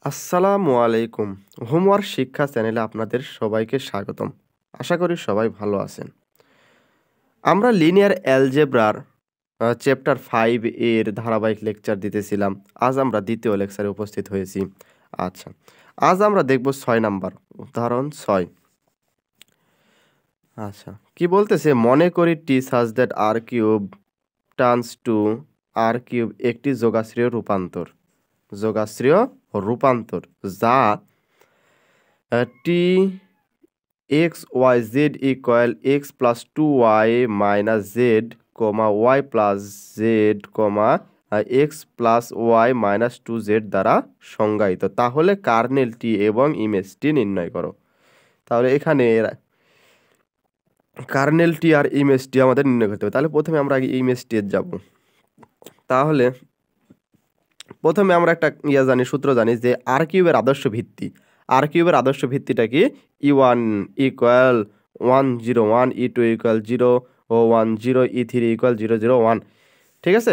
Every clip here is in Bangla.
আসসালামু আলাইকুম। হোমওয়ার্ক শিক্ষা চ্যানেলে আপনাদের সবাইকে স্বাগতম। আশা করি সবাই ভালো আছেন। আমরা লিনিয়ার অ্যালজেব্রার চ্যাপ্টার 5 এর ধারাবাহিক লেকচার দিতেছিলাম। আজ আমরা দ্বিতীয় লেকচারে উপস্থিত হয়েছি। আচ্ছা, আজ আমরা দেখব 6 নাম্বার, উদাহরণ 6। আচ্ছা, কি বলতেছে? মনে করি T such that R cube turns to R cube একটি যোগাশ্রীয় রূপান্তর। যোগাশ্রীয় রূপান্তর যা T x y z equal x plus two y minus z comma y plus z comma x plus y minus two z দ্বারা সংজ্ঞায়িত। তাহলে কার্নেলটি এবং ইমেজটি নির্ণয় করো। তাহলে এখানে কার্নেলটি আর ইমেজটি আমাদের নির্ণয় করতে হবে। তাহলে প্রথমে আমরা আগে ইমেজটি যাব। তাহলে প্রথমে আমরা একটা জানি, সূত্র জানি যে আর কিউবের আদর্শ ভিত্তি। আর কিউবের আদর্শ ভিত্তিটা কি? E1 equal 101, E2 equal 010, E3 equal 001। ঠিক আছে?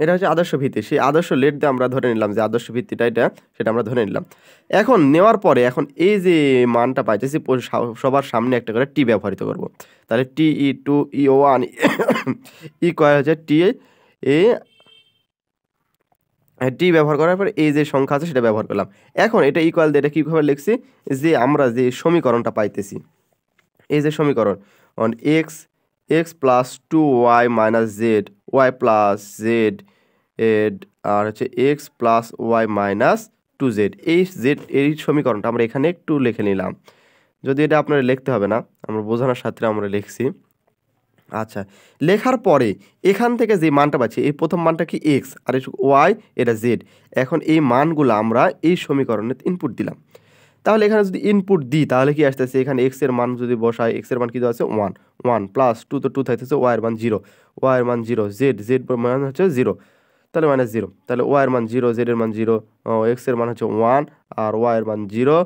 এটা হচ্ছে আদর্শ ভিত্তি। সেই আদর্শ লেট দিয়ে আমরা ধরে নিলাম যে আদর্শ ভিত্তিটা এটা, সেটা আমরা ধরে নিলাম। এখন নেওয়ার পরে এখন এই যে মানটা পাইতেছি সবার সামনে একটা করে টি ব্যবহৃত করব। তাহলে টি E2 E1 ইকুয়াল হচ্ছে টি ব্যবহার করার পর এই যে সংখ্যা আছে সেটা ব্যবহার করলাম। এখন এটা ইকুয়াল দিয়ে এটা কীভাবে লিখছি? যে আমরা যে সমীকরণটা পাইতেছি, এই যে সমীকরণ on x plus two y minus z y plus z আর হচ্ছে x plus y minus two z, এই সমীকরণটা আমরা এখানে একটু লিখে নিলাম। যদি এটা আপনারা লিখতে হবে না, আমরা বোঝানোর সাথে আমরা লিখছি। আচ্ছা, লেখার পরে এখান থেকে যে মানটা পাচ্ছি, এই প্রথম মানটা কি এক্স আর ওয়াই, এটা জেড। এখন এই মানগুলো আমরা এই সমীকরণে ইনপুট দিলাম। তাহলে এখানে যদি ইনপুট দিই তাহলে কি আসতেছে? এখানে এক্স এর মান যদি বসাই, এক্স এর মান কি দেওয়া আছে? 1 প্লাস টু, তো টু থাকতেছে, ওয়াই এর মান 0, ওয়াই এর মান 0, জেড মান হচ্ছে 0, তাহলে মাইনাস 0, তাহলে ওয়াই এর মান 0, জেড এর মান 0, এক্স এর মান হচ্ছে 1 আর ওয়াই এর মান 0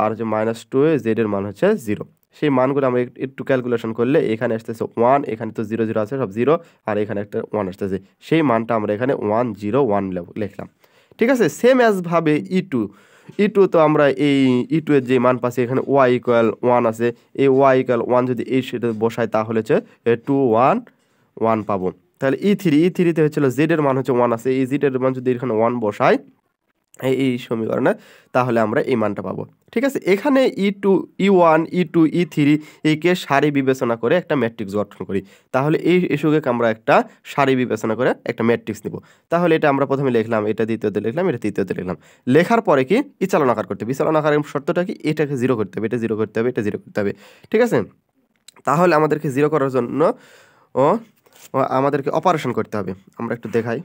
আর হচ্ছে -2, জেড এর মান হচ্ছে 0। সেই মানগুলো আমরা একটু ক্যালকুলেশন করলে এখানে আসতেছে 1, এখানে তো 0 0 আছে, সব 0, আর এখানে একটা 1 আসতেছে। সেই মানটা আমরা এখানে 101 লিখলাম। ঠিক আছে? সেম অ্যাজ ভাবে E2 তো আমরা এই E2 এর যে মান পাচ্ছি, এখানে ওয়াই ইকুয়াল 1 আছে, এই ওয়াই ইকুয়াল 1 যদি এই সেটা বসাই তাহলে হচ্ছে 211 পাবো। তাহলে E3তে হচ্ছিল জেড এর মান হচ্ছে 1 আছে, এই জেড এর মান যদি এখানে 1 বসাই এই সমীকরণে তাহলে আমরা এই মানটা পাবো। ঠিক আছে? এখানে E1 E2 E3 এইকে সারি বিবেচনা করে একটা ম্যাট্রিক্স গঠন করি। তাহলে এই এসুকে আমরা একটা সারি বিবেচনা করে একটা ম্যাট্রিক্স নিব। তাহলে এটা আমরা প্রথমে লিখলাম, এটা দ্বিতীয়তে লিখলাম, এটা তৃতীয়তে লিখলাম। লেখার পরে কি ইচালন আকার করতে হবে। ইচালন আকারের শর্তটা কি? এটাকে 0 করতে হবে, এটা 0 করতে হবে, এটা 0 করতে হবে। ঠিক আছে? তাহলে আমাদেরকে 0 করার জন্য আমাদেরকে অপারেশন করতে হবে। আমরা একটু দেখাই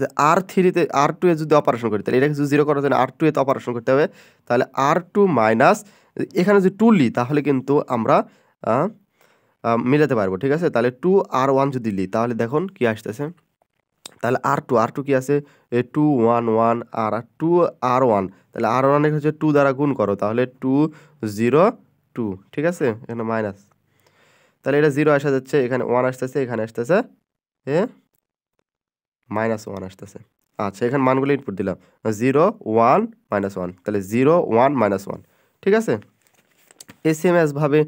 যে R3তে R2 এ যদি অপারেশন করি তাহলে এটাকে যদি 0 করার জন্য R2 এতে অপারেশন করতে হবে। তাহলে R2 মাইনাস এখানে যদি 2 লিই তাহলে কিন্তু আমরা মিলাতে পারবো। ঠিক আছে? তাহলে 2R1 যদি লিই তাহলে দেখুন কি আসতেছে। তাহলে R2 কি আছে? 211 আর 2R1, তাহলে R1 হচ্ছে 2 দ্বারা গুণ করো, তাহলে 202। ঠিক আছে? এখানে মাইনাস, তাহলে এটা 0 আসা যাচ্ছে, এখানে 1 আসতেছে, এখানে আসতেছে -1 আসতেছে। আচ্ছা, এখানে মানগুলো ইনপুট দিলাম 0 1 -1, তাহলে 0 1 -1। ঠিক আছে? এসএমএস ভাবে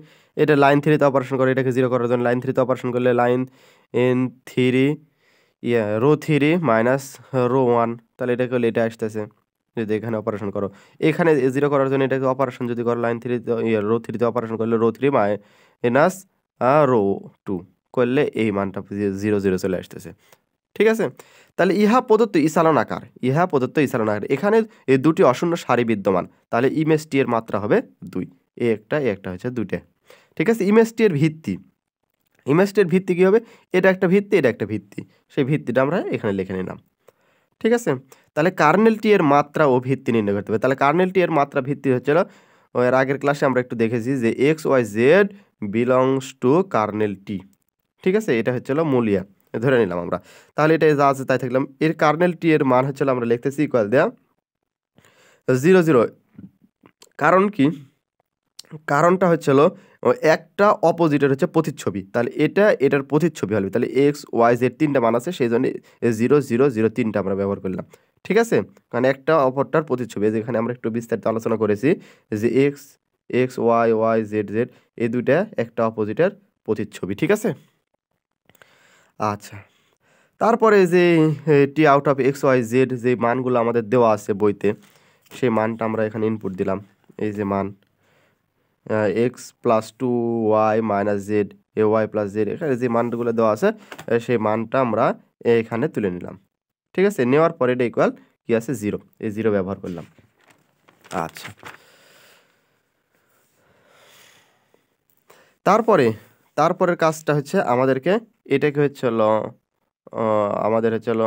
এটা লাইন 3তে অপারেশন করে, এটাকে 0 করার জন্য লাইন 3তে অপারেশন করলে line in 3 row 3 minus row 1, তাহলে এটা করলে এটা আসতেছে। যদি এখানে অপারেশন করো, এখানে 0 করার জন্য এটাকে অপারেশন যদি করো লাইন 3তে রো 3তে অপারেশন করলে রো 3 মাইনাস রো 2 করলে এই মানটা 0 0 চলে আসতেছে। ঠিক আছে? তাহলে ইহা প্রদত্ত ইসালন আকার, এখানে এই দুটি অশূন্য সারি বিদ্যমান। তাহলে ইমেজটি এর মাত্রা হবে 2, একটা হচ্ছে 2টা। ঠিক আছে? ইমেজটির ভিত্তি কি হবে? এটা একটা ভিত্তি, এটা একটা ভিত্তি, সেই ভিত্তিটা আমরা এখানে লিখে নিলাম। ঠিক আছে? তাহলে কার্নেলটি এর মাত্রা ও ভিত্তি নির্ণয় করতে হবে। তাহলে কার্নেলটি এর মাত্রা ভিত্তি হচ্ছিল, এর আগের ক্লাসে আমরা একটু দেখেছি যে x y z belongs to kernel T. ঠিক আছে? এটা হচ্ছিল মূলিয়া, ধরে নিলাম আমরা। তাহলে এটা যা আছে তাই থাকলাম। এর কার্নেল টি এর মান হচ্ছিল, আমরা লিখতেছি ইকুয়াল দেয়া 0 0। কারণ কি? কারণটা হচ্ছিল একটা অপোজিটের হচ্ছে প্রতিচ্ছবি, তাহলে এটার প্রতিচ্ছবি হবে। তাহলে এক্স ওয়াই জেড 3টা মান আছে, সেই জন্য 0 0 0 3টা আমরা ব্যবহার করলাম। ঠিক আছে, কারণ একটা অপরটার প্রতিচ্ছবি। যেখানে আমরা একটু বিস্তারিত আলোচনা করেছি যে x x y y z z এই দুইটা একটা অপোজিটের প্রতিচ্ছবি। ঠিক আছে, আচ্ছা তারপরে যে T out of x y z যে মানগুলো আমাদের দেওয়া আছে বইতে, সেই মানটা আমরা এখানে ইনপুট দিলাম। এই যে মান x plus two y minus z এ ওয়াই প্লাস জেড, এখানে যে মানগুলো দেওয়া আছে সেই মানটা আমরা এখানে তুলে নিলাম। ঠিক আছে, নেওয়ার পরে এটা ইকুয়াল কি আছে 0, এই 0 ব্যবহার করলাম। আচ্ছা তারপরের কাজটা হচ্ছে আমাদেরকে এটাকে হচ্ছিল আমাদের হচ্ছিল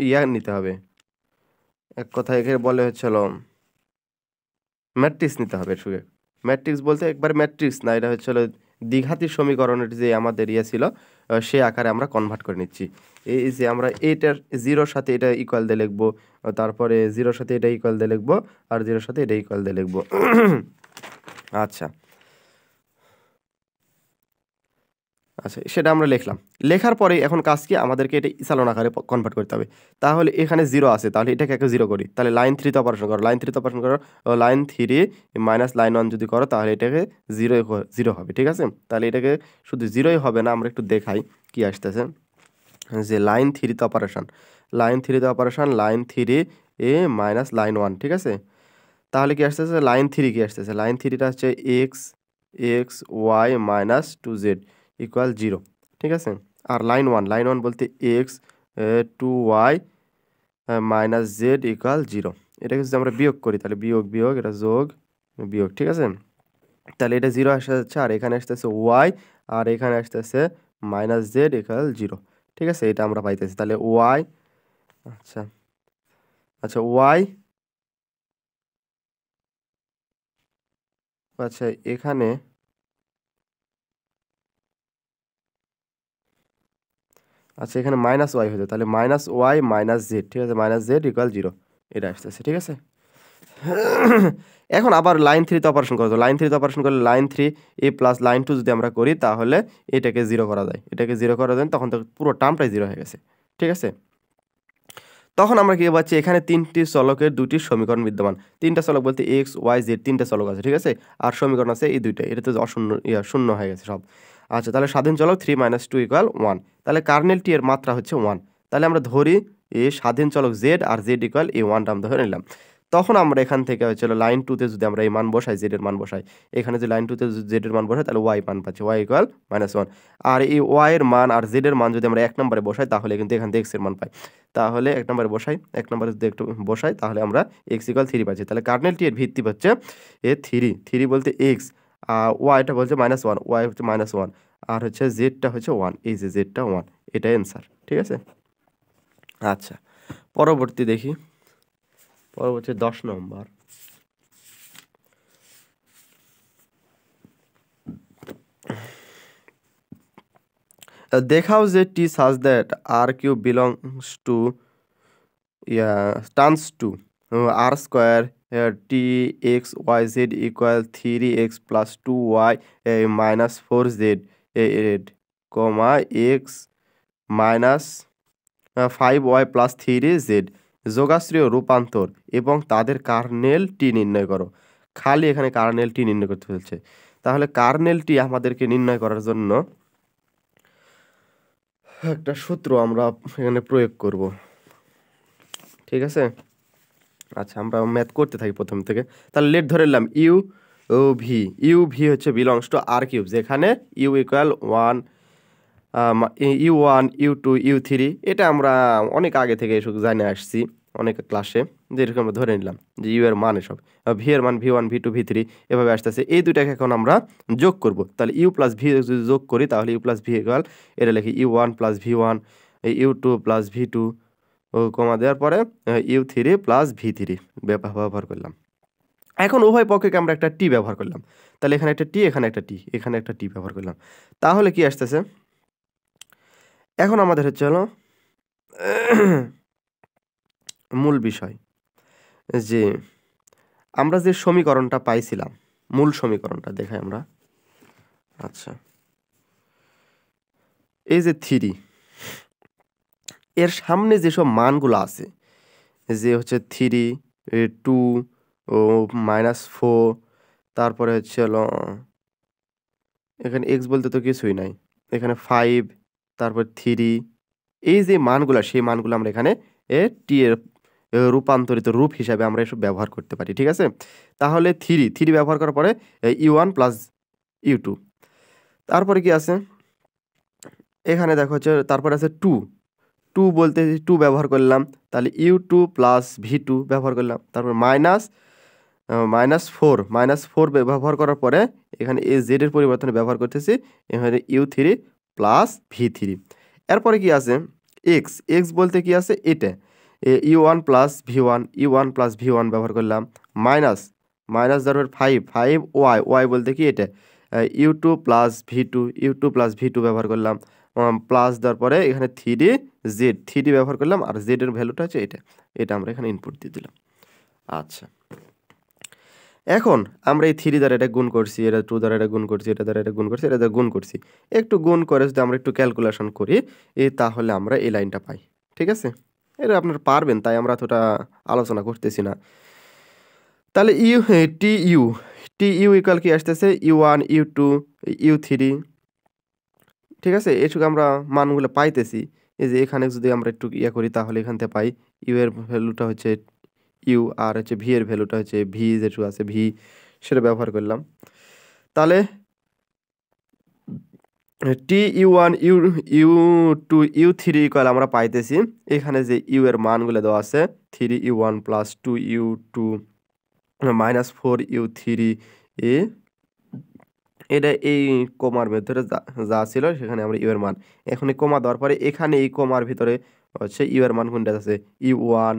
ইয়া নিতে হবে, এক কথায় এখানে বলে হচ্ছিল ম্যাট্রিক্স নিতে হবে। সুখে ম্যাট্রিক্স বলতে একবার ম্যাট্রিক্স না, এটা হচ্ছিল দ্বিঘাতী সমীকরণের যে আমাদের ইয়ে ছিল সে আকারে আমরা কনভার্ট করে নিচ্ছি। এই যে আমরা এইটার 0-র সাথে এটা ইকুয়াল দিয়ে লিখবো, তারপরে 0-র সাথে এটা ইকুয়াল দিয়ে লিখবো, আর 0-র সাথে এটা ইকুয়াল দিয়ে লিখবো। আচ্ছা আচ্ছা সেটা আমরা লিখলাম। লেখার পরে এখন কাজ কি, আমাদেরকে এটা ইসালন আকারে কনভার্ট করতে হবে। তাহলে এখানে 0 আছে, তাহলে এটাকে একে 0 করি, তাহলে লাইন 3 তে অপারেশন করো, লাইন 3 তে অপারেশন করো, লাইন 3 মাইনাস লাইন 1 যদি করো তাহলে এটাকে 0 হবে। ঠিক আছে, তাহলে এটাকে শুধু 0ই হবে না, আমরা একটু দেখাই কি আসতেছে। যে লাইন 3 তে অপারেশন, লাইন 3 তে অপারেশন, লাইন 3 এ মাইনাস লাইন 1। ঠিক আছে, তাহলে কি আসতেছে, লাইন 3 কি আসতেছে, লাইন 3টা হচ্ছে x x y minus 2z equal 0। ঠিক আছে, আর লাইন 1 বলতে x 2y minus Z equal 0। এটাকে যদি আমরা বিয়োগ করি তাহলে বিয়োগ বিয়োগ এটা যোগ বিয়োগ। ঠিক আছে, তাহলে এটা 0 আসা যাচ্ছে, আর এখানে আসতেছে ওয়াই, আর এখানে আসতেছে মাইনাস জেড ইকুয়াল 0। ঠিক আছে, এটা আমরা পাইতেছি, তাহলে ওয়াই আচ্ছা আচ্ছা ওয়াই আচ্ছা এখানে আচ্ছা এখানে মাইনাস ওয়াই হয়েছে, তাহলে মাইনাস ওয়াই মাইনাস জেড। ঠিক আছে, মাইনাস জেড ইকুয়াল 0 এটা আসতেছে। ঠিক আছে, এখন আবার লাইন 3 তে অপারেশন করবো, লাইন 3 তে অপারেশন করলে লাইন 3 এ প্লাস লাইন 2 যদি আমরা করি তাহলে এটাকে 0 করা যায়, এটাকে 0 করা যায়, তখন তো পুরো টার্মটাই 0 হয়ে গেছে। ঠিক আছে, তখন আমরা কি পাচ্ছি, এখানে 3টি চলকের 2টি সমীকরণ বিদ্যমান। 3টা চলক বলতে এক্স ওয়াই জেড 3টা চলক আছে। ঠিক আছে, আর সমীকরণ আছে এই দুইটাই, এটা তো অশূন্য শূন্য হয়ে গেছে সব। আচ্ছা, তাহলে স্বাধীন চলক 3 - 2 = 1, তাহলে কার্নেল টি এর মাত্রা হচ্ছে 1। তাহলে আমরা ধরি স্বাধীন চলক জেড আর জেড ইকুয়াল এই 1টা আমরা ধরে নিলাম। তখন আমরা এখান থেকে হচ্ছিল লাইন 2 তে যদি আমরা এই মান বসাই, জেড এর মান বসাই, এখানে যদি লাইন 2 তে জেড এর মান বসাই তাহলে ওয়াই মান পাচ্ছি, ওয়াই ইকুয়াল -1। আর এই ওয়াই এর মান আর জেড এর মান যদি আমরা 1 নম্বরে বসাই তাহলে কিন্তু এখান থেকে এক্স এর মান পাই। তাহলে 1 নম্বরে বসাই, 1 নম্বরে যদি একটু বসাই তাহলে আমরা এক্স ইকুয়াল 3 পাচ্ছি। তাহলে কার্নেল টি এর ভিত্তি হচ্ছে 3 বলতে এক্স, আর ওয়াইটা বলছে -1, ওয়াই হচ্ছে -1, আর হচ্ছে জেডটা হচ্ছে 1, এই যে জেডটা 1, এটাই অ্যান্সার। ঠিক আছে, আচ্ছা পরবর্তী দেখি, পরবর্তী 10 নম্বর। দেখাও যে T such that R cube belongs to turns to R square T x y z equal 3x plus 2y minus 4z comma x minus 5y plus 3z যোগাশ্রীয় রূপান্তর এবং তাদের কার্নেল টি নির্ণয় করো। খালি এখানে কার্নেল টি নির্ণয় করতে বলছে, তাহলে কার্নেল টি আমাদেরকে নির্ণয় করার জন্য একটা সূত্র আমরা এখানে প্রয়োগ করব। ঠিক আছে, আচ্ছা আমরা ম্যাথ করতে থাকি প্রথম থেকে। তাহলে লেট ধরে নিলাম ইউ ও ভি, ইউ ভি হচ্ছে বিলংস টু আর কিউব, যেখানে U equal 1, U1 U2 U3, এটা আমরা অনেক আগে থেকে এসব জানে আসছি অনেক ক্লাসে, যেরকম আমরা ধরে নিলাম যে ইউ এর মান এসব, ভি এর মান V1 V2 V3 এভাবে আসতেছে। এই দুইটাকে এখন আমরা যোগ করব, তাহলে ইউ প্লাস ভি যদি যোগ করি তাহলে ইউ প্লাস ভি ইকুয়াল এটা লিখি U1 plus V1 U2 plus V2 ও কমা দেওয়ার পরে U3 প্লাস V3 ব্যবহার করলাম। এখন উভয় পক্ষকে আমরা একটা টি ব্যবহার করলাম, তাহলে এখানে একটা টি, এখানে একটা টি, এখানে একটা টি ব্যবহার করলাম। তাহলে কি আসতেছে, এখন আমাদের হচ্ছে হলো মূল বিষয় যে আমরা যে সমীকরণটা পাইছিলাম, মূল সমীকরণটা দেখাই আমরা। আচ্ছা, এই যে 3 এর সামনে যেসব মানগুলো আছে, যে হচ্ছে 3, 2 ও -4, তারপরে হচ্ছে হলো এখানে এক্স বলতে তো কিছুই নাই, এখানে 5, তারপর 3, এই যে মানগুলা সেই মানগুলো আমরা এখানে টি এর রূপান্তরিত রূপ হিসাবে আমরা এসব ব্যবহার করতে পারি, ঠিক আছে? তাহলে থ্রি ব্যবহার করার পরে U1 প্লাস U2, তারপরে কি আছে এখানে দেখো হচ্ছে, তারপরে আছে 2 বলতে 2 ব্যবহার করলাম, তাহলে U2 প্লাস V2 ব্যবহার করলাম, তারপর -4 ব্যবহার করার পরে এখানে এই জেড এর পরিবর্তনে ব্যবহার করতেছি এখানে U3 প্লাস V3। এরপরে কি আছে এক্স বলতে কি আছে এটা U1 প্লাস V1 ব্যবহার করলাম, মাইনাস ধরো 5 ওয়াই বলতে কি এটা U2 প্লাস V2 ব্যবহার করলাম, প্লাস দেওয়ার পরে এখানে 3 ব্যবহার করলাম, আর জেড এর ভ্যালুটা হচ্ছে এটা আমরা এখানে ইনপুট দিয়ে দিলাম। আচ্ছা, এখন আমরা এই 3 দ্বারা এটা গুণ করছি, এটা 2 দ্বারা এটা গুণ করছি, এটা দ্বারা এটা গুণ করছি, এটা দ্বারা গুণ করছি, একটু গুণ করে যদি আমরা একটু ক্যালকুলেশন করি তাহলে আমরা এই লাইনটা পাই, ঠিক আছে? এটা আপনারা পারবেন, তাই আমরা এতটা আলোচনা করতেছি না। তাহলে টি ইউ ইকুয়াল কি আসতেছে U1 U2 U3, ঠিক আছে? এটুকু আমরা মানগুলো পাইতেছি। এই যে এখানে যদি আমরা একটু ইয়ে করি তাহলে এখান থেকে পাই ইউ এর ভ্যালুটা হচ্ছে ইউ, আর হচ্ছে ভি এর ভ্যালুটা হচ্ছে ভি, যেটুকু আছে ভি, সেটা ব্যবহার করলাম। তাহলে T(U1 U2 U3) ইকুয়াল আমরা পাইতেছি এখানে যে ইউ এর মানগুলো দেওয়া আছে 3U1 প্লাস 2U2 -4 U3, এটা এই কমার ভিতরে যা ছিল সেখানে আমরা ইউ এর মান, এখন এই কমা দেওয়ার পরে এখানে এই কমার ভিতরে হচ্ছে ইউ এর মান কোনটা আছে U1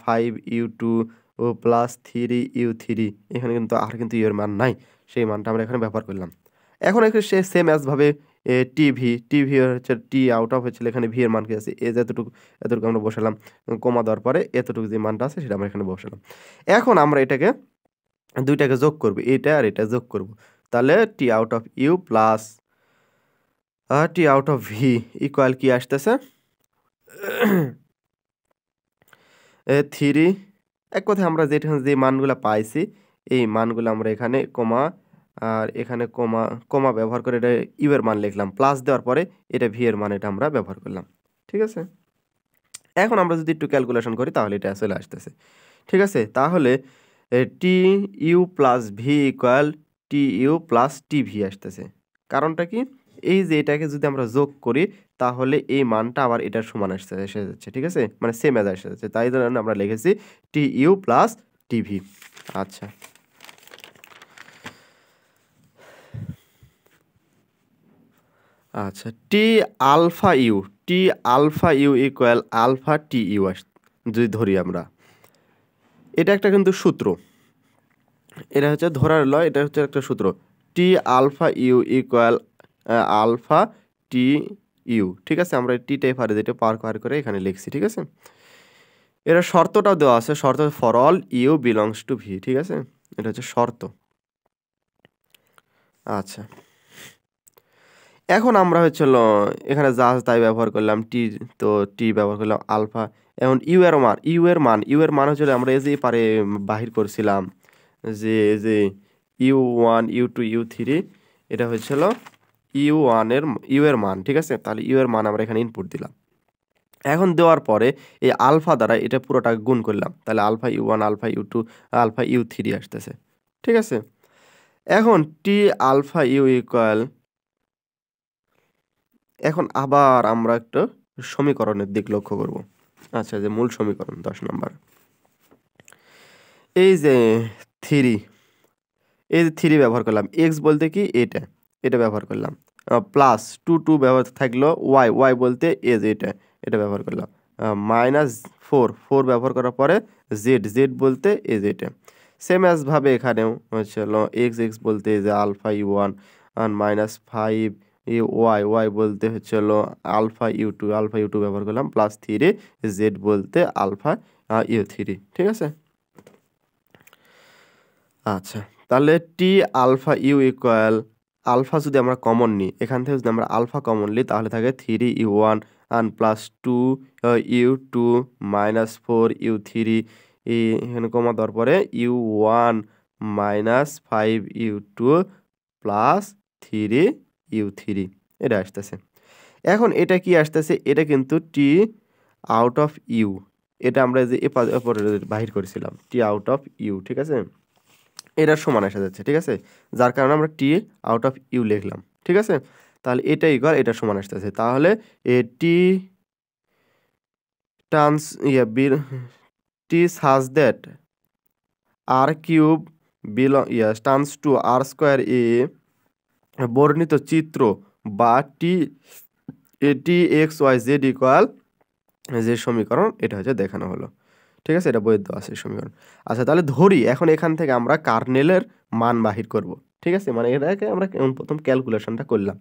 5U2 ও প্লাস 3U3, এখানে কিন্তু আর কিন্তু ইউ এর মান নাই, সেই মানটা আমরা এখানে ব্যবহার করলাম। এখন এখানে সে সেম ভাবে টিভি হচ্ছে টি আউট অফ হচ্ছিল, এখানে ভি এর মান কি আছে এই যে এতটুকু আমরা বসালাম, কমা দেওয়ার পরে এতটুকু যে মানটা আছে সেটা আমরা এখানে বসালাম। এখন আমরা এটাকে দুইটাকে যোগ করব, এটা আর এটা যোগ করব, তাহলে T out of u plus T out of v equal কি আসতেছে 3। এক কথায় আমরা যে মানগুলো পাইছি এই মানগুলো আমরা এখানে কমা আর এখানে কমা ব্যবহার করে এটা ইউ এর মান লিখলাম, প্লাস দেওয়ার পরে এটা ভি এর মান এটা আমরা ব্যবহার করলাম, ঠিক আছে? এখন আমরা যদি একটু ক্যালকুলেশন করি তাহলে এটা চলে আসতেছে, ঠিক আছে? তাহলে টি ইউ প্লাস ভি ইকুয়াল টি ইউ প্লাস টি ভি আসতেছে। কারণটা কি, এই যে এটাকে যদি আমরা যোগ করি তাহলে এই মানটা আবার এটার সমান এসে যাচ্ছে, ঠিক আছে? মানে সেম এসে যাচ্ছে, তাই জন্য আমরা লিখেছি T u plus T v. আচ্ছা, আচ্ছা, T alpha u equal alpha T u যদি ধরি আমরা, এটা একটা কিন্তু সূত্র, এটা হচ্ছে ধরার লয়, এটা হচ্ছে একটা সূত্র T alpha u equal alpha T u, ঠিক আছে? আমরা টিটাই পারে যেটা পার করে এখানে লিখছি, ঠিক আছে? এটা শর্তটাও দেওয়া আছে, শর্ত for all U belongs to V, ঠিক আছে? এটা হচ্ছে শর্ত। আচ্ছা, এখন আমরা হচ্ছিল এখানে যা তাই ব্যবহার করলাম টি ব্যবহার করলাম আলফা, এখন ইউ এর মান হচ্ছিল আমরা এই যে পারে বাহির করছিলাম যে U1 U2 U3, এটা হচ্ছিল ইউ এর মান, ঠিক আছে? তাহলে ইউ এর মান আমরা এখানে ইনপুট দিলাম। এখন দেওয়ার পরে এই আলফা দ্বারা এটা পুরোটা গুণ করলাম, তাহলে alpha U1 alpha U2 alpha U3 আসতেছে, ঠিক আছে? এখন টি আলফা ইউ ইকুয়াল, এখন আবার আমরা একটা সমীকরণের দিক লক্ষ্য করব। আচ্ছা, যে মূল সমীকরণ 10 নম্বর, এই যে 3 ব্যবহার করলাম, এক্স বলতে কি এটা ব্যবহার করলাম, প্লাস 2 ব্যবহার থাকলো ওয়াই বলতে এটা ব্যবহার করলাম, -4 ব্যবহার করার পরে জেড বলতে এটা সেম ভাবে এখানেও হচ্ছে হলো এক্স বলতে যে আলফা U1 আর -5 ওয়াই বলতে হচ্ছে হলো আলফা U2 ব্যবহার করলাম, প্লাস 3 জেড বলতে আলফা U3, ঠিক আছে? আচ্ছা, তাহলে টি আলফা ইউ ইকুয়াল আলফা যদি আমরা কমন নিই, এখান থেকে যদি আমরা আলফা কমন নিই তাহলে থাকে 3U1 1 plus 2 u2 minus 4 u3 এখানে কমা দেওয়ার পরে u1 minus 5 u2 plus 3 u3 এটা আসতেছে। এখন এটা কি আসতেছে, এটা কিন্তু টি আউট অফ ইউ, এটা আমরা যে বাহির করেছিলাম টি আউট অফ ইউ, ঠিক আছে, এটার সমান আসা যাচ্ছে, ঠিক আছে, যার কারণে আমরা টি আউট অফ ইউ লিখলাম, ঠিক আছে। তাহলে এটা ইকুয়াল এটার সমান আসতেছে, তাহলে এ টি turns T such that R cube turns to R square এ বর্ণিত চিত্র বা T x y z equal যে সমীকরণ এটা হচ্ছে দেখানো হলো, ঠিক আছে, এটা বৈধ আছে সমীকরণ। আচ্ছা, তাহলে ধরি এখন এখান থেকে আমরা কার্নেলের মান বাহির করব, ঠিক আছে, মানে এটাকে আমরা প্রথম ক্যালকুলেশনটা করলাম।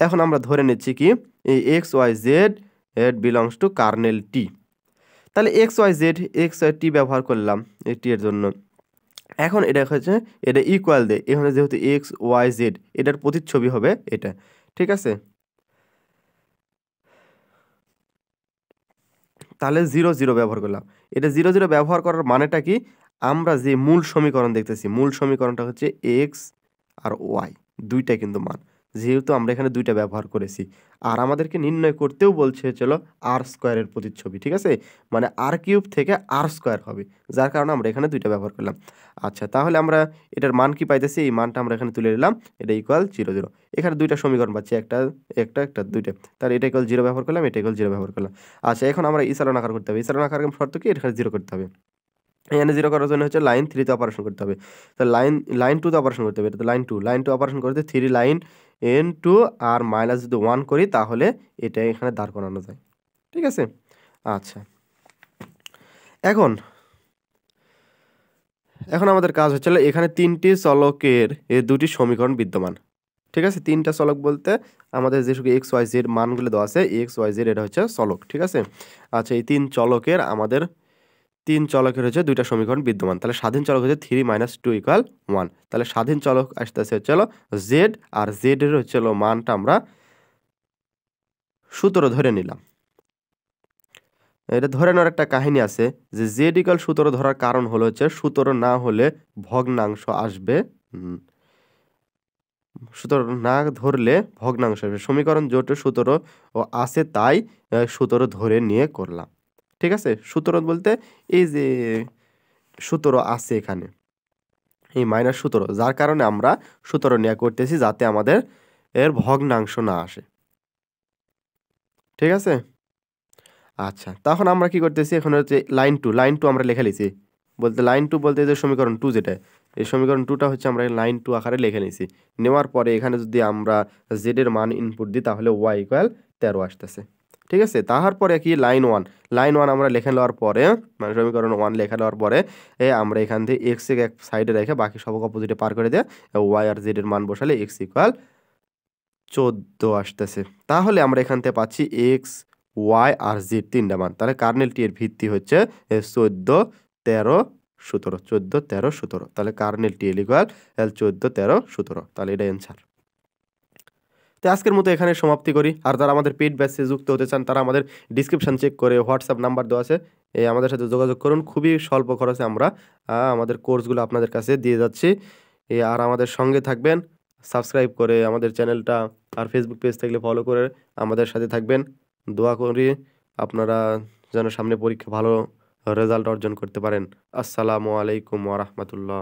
এখন আমরা ধরে নিচ্ছি কি এই x y z at belongs to kernel T. তাহলে x y z x y T ব্যবহার করলাম এই টি এর জন্য। এখন এটা হচ্ছে এটা ইকুয়াল দে, এখানে যেহেতু এক্স ওয়াই জেড এটার প্রতিচ্ছবি হবে এটা, ঠিক আছে। তাহলে 0 0 ব্যবহার করলাম। এটা 0 0 ব্যবহার করার মানেটা কি, আমরা যে মূল সমীকরণ দেখতেছি মূল সমীকরণটা হচ্ছে এক্স আর ওয়াই দুইটা কিন্তু মান, যেহেতু আমরা এখানে দুইটা ব্যবহার করেছি, আর আমাদেরকে নির্ণয় করতেও বলছে চলো আর স্কোয়ারের প্রতিচ্ছবি, ঠিক আছে, মানে আর কিউব থেকে আর স্কোয়ার হবে, যার কারণে আমরা এখানে দুইটা ব্যবহার করলাম। আচ্ছা, তাহলে আমরা এটার মান কি পাইতেছি, এই মানটা আমরা এখানে তুলে নিলাম, এটা ইকুয়াল 0 0। এখানে দুইটা সমীকরণ পাচ্ছি, একটা একটা একটা দুইটা, তাহলে এটা ইকুয়াল 0 ব্যবহার করলাম, এটা ইকুয়াল 0 ব্যবহার করলাম। আচ্ছা, এখন আমরা ইসালন আকার করতে হবে, ইসালন আকার শর্ত কি, এখানে 0 করতে হবে, এখানে 0 করার জন্য হচ্ছে লাইন 3 তে অপারেশন করতে হবে, তো লাইন 2 তে অপারেশন করতে হবে, এটা তো লাইন 2 অপারেশন করতে 3 লাইন n2 আর মাইনাস যদি 1 করি তাহলে এটা এখানে দাঁড় করানো যায়, ঠিক আছে। আচ্ছা, এখন এখন আমাদের কাজ হচ্ছে এখানে তিনটি চলকের এই দুটি সমীকরণ বিদ্যমান, ঠিক আছে, তিনটা চলক বলতে আমাদের যে এক্স ওয়াই জেড মানগুলো দেওয়া আছে, এক্স ওয়াই জেড এটা হচ্ছে চলক, ঠিক আছে। আচ্ছা, এই তিন চলকের হচ্ছে দুইটা সমীকরণ বিদ্যমান, তাহলে স্বাধীন চলক হচ্ছে 3 - 2 = 1, তাহলে স্বাধীন চলক আসতেছে হচ্ছে জেড, আর জেড এর হচ্ছে মানটা আমরা সূত্র ধরে নিলাম। এটা ধরে নেওয়ার একটা কাহিনী আছে যে জেড ইকাল সূত্র ধরার কারণ হলো হচ্ছে সূত্র না হলে ভগ্নাংশ আসবে, সূত্র না ধরলে ভগ্নাংশ আসবে, সমীকরণ জোট সূত্র ও আছে তাই সূত্র ধরে নিয়ে করলাম, ঠিক আছে। সূত্র বলতে এই যে সূত্র আছে এখানে এই মাইনাস সূত্র, যার কারণে আমরা সূত্র নিয়ে করতেছি যাতে আমাদের এর ভগ্নাংশ না আসে, ঠিক আছে। আচ্ছা, তখন আমরা কি করতেছি, এখন হচ্ছে লাইন টু আমরা লিখে নিয়েছি, বলতে লাইন 2 বলতে যে সমীকরণ 2 যেটা, এই সমীকরণ 2টা হচ্ছে আমরা লাইন 2 আকারে লিখে নিয়েছি। নেওয়ার পরে এখানে যদি আমরা জেড এর মান ইনপুট দিই তাহলে ওয়াই ইকুয়াল 13 আসতেছে, ঠিক আছে। তারপরে কি লাইন 1 আমরা লিখে নেওয়ার পরে, মানে সমীকরণ 1 লিখে নেওয়ার পরে আমরা এখান থেকে এক্স কে এক সাইডে রেখে বাকি সব অপোজিটে পার করে দিয়ে ওয়াই আর জেড এর মান বসালে এক্স ইকুয়াল 14 আসতেছে। তাহলে আমরা এখান থেকে পাচ্ছি এক্স ওয়াই আর জেড তিনটা মান, তাহলে কার্নেল টি এর ভিত্তি হচ্ছে 14 13 17, 14 13 17, তাহলে কার্নেল টি ইকুয়াল 14 13 17, তাহলে এটা অ্যান্সার। তো আজকের মতো এখানে সমাপ্তি করি, আর যারা আমাদের পেইড ব্যাচে যুক্ত হতে চান তারা আমাদের ডিসক্রিপশন চেক করে হোয়াটসঅ্যাপ নাম্বার দেওয়া আছে, আমাদের সাথে যোগাযোগ করুন, খুবই স্বল্প খরচে আমরা আমাদের কোর্সগুলো আপনাদের কাছে দিয়ে যাচ্ছি। আর আমাদের সঙ্গে থাকবেন, সাবস্ক্রাইব করে আমাদের চ্যানেলটা আর ফেসবুক পেজ থাকলে ফলো করে আমাদের সাথে থাকবেন। দোয়া করি আপনারা যেন সামনে পরীক্ষা ভালো রেজাল্ট অর্জন করতে পারেন। আসসালামু আলাইকুম ওয়া রাহমাতুল্লাহ।